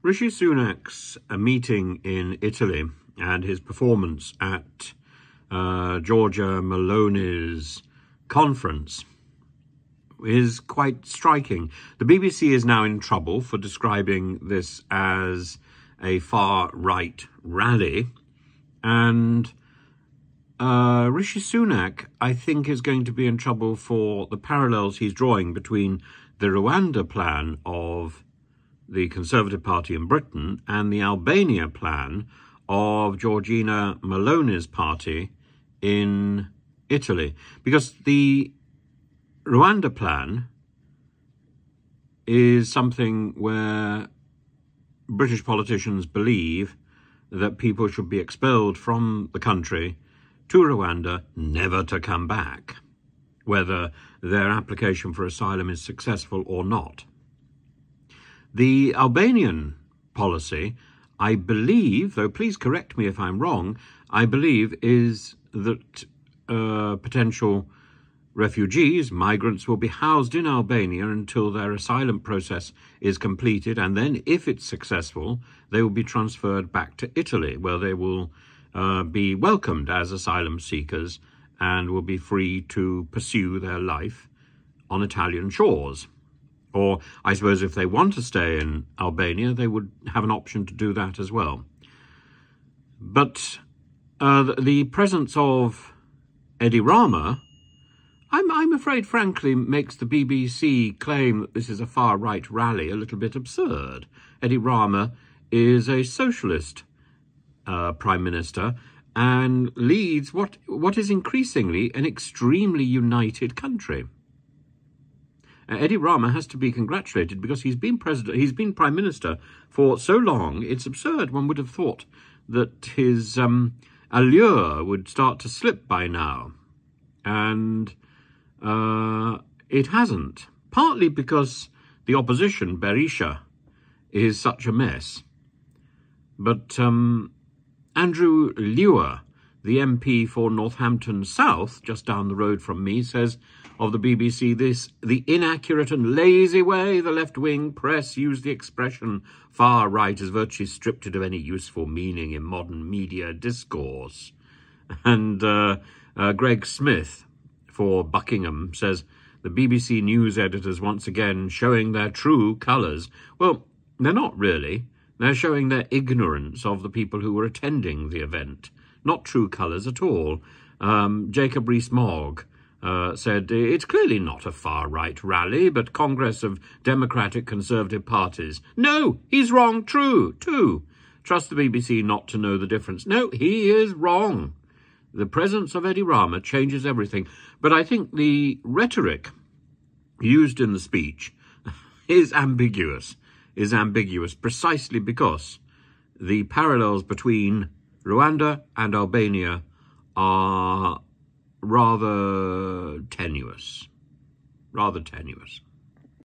Rishi Sunak's meeting in Italy and his performance at Giorgia Meloni's conference is quite striking. The BBC is now in trouble for describing this as a far-right rally, and Rishi Sunak, I think, is going to be in trouble for the parallels he's drawing between the Rwanda plan of the Conservative Party in Britain and the Albania plan of Giorgia Meloni's party in Italy. Because the Rwanda plan is something where British politicians believe that people should be expelled from the country to Rwanda, never to come back, whether their application for asylum is successful or not. The Albanian policy, I believe, though please correct me if I'm wrong, I believe is that potential refugees, migrants, will be housed in Albania until their asylum process is completed, and then, if it's successful, they will be transferred back to Italy, where they will be welcomed as asylum seekers and will be free to pursue their life on Italian shores. Or, I suppose, if they want to stay in Albania, they would have an option to do that as well. But the presence of Edi Rama, I'm afraid, frankly, makes the BBC claim that this is a far-right rally a little bit absurd. Edi Rama is a socialist Prime Minister and leads what is increasingly an extremely united country. Edi Rama has to be congratulated because he's been Prime Minister for so long. It's absurd. One would have thought that his allure would start to slip by now. And it hasn't. Partly because the opposition, Berisha, is such a mess. But Andrew Lewer, the MP for Northampton South, just down the road from me, says of the BBC, the inaccurate and lazy way the left-wing press use the expression far right is virtually stripped it of any useful meaning in modern media discourse. And Greg Smith for Buckingham says the BBC news editors once again showing their true colours. Well, they're not really. They're showing their ignorance of the people who were attending the event. Not true colours at all. Jacob Rees-Mogg said, it's clearly not a far-right rally, but Congress of Democratic Conservative parties. No, he's wrong. True, too. Trust the BBC not to know the difference. No, he is wrong. The presence of Edi Rama changes everything. But I think the rhetoric used in the speech is ambiguous precisely because the parallels between Rwanda and Albania are rather tenuous.